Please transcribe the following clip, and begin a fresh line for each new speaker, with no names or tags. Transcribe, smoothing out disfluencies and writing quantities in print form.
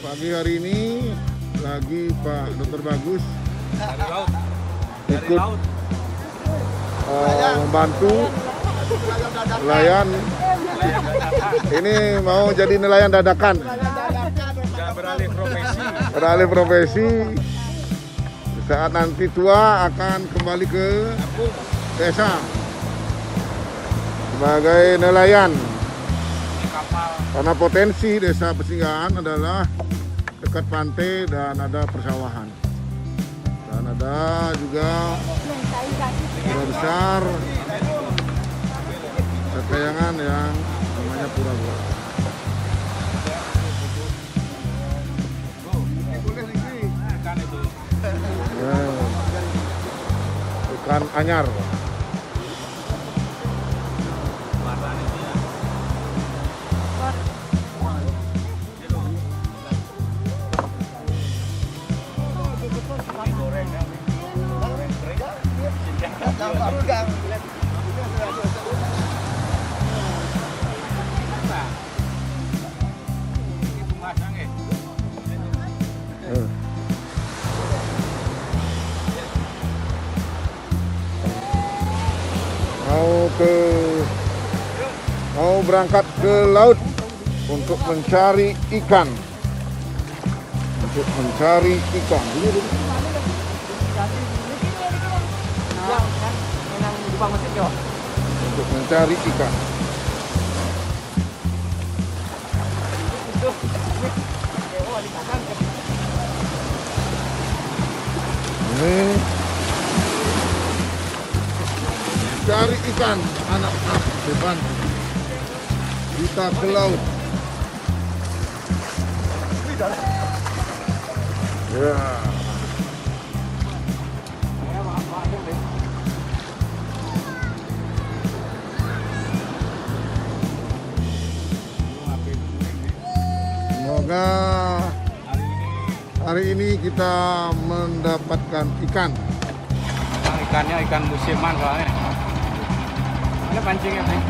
Pagi hari ini lagi Pak Dr. Bagus
Dari laut. Dari
ikut
laut.
membantu nelayan. Ini mau jadi nelayan dadakan.
Jangan beralih profesi.
Beralih profesi. Saat nanti tua akan kembali ke
Kampung.
desa sebagai nelayan.
Di kapal.
Karena potensi desa Pesinggahan adalah dekat pantai dan ada persawahan. Dan ada juga pura besar, kekayangan yang namanya pura gua.
Ikan itu.
Ya, ikan anyar.
Bahan itu ya. Digoreng ya. Goreng kering. Itu masang ya.
Eh. Mau berangkat ke laut untuk mencari ikan. Untuk mencari ikan. Untuk mencari ikan. Ini cari ikan anak-anak depan. Kita ke laut. Ya. Semoga hari ini kita mendapatkan ikan.
Ikannya ikan musiman soalnya. Ini pancingnya, Bang.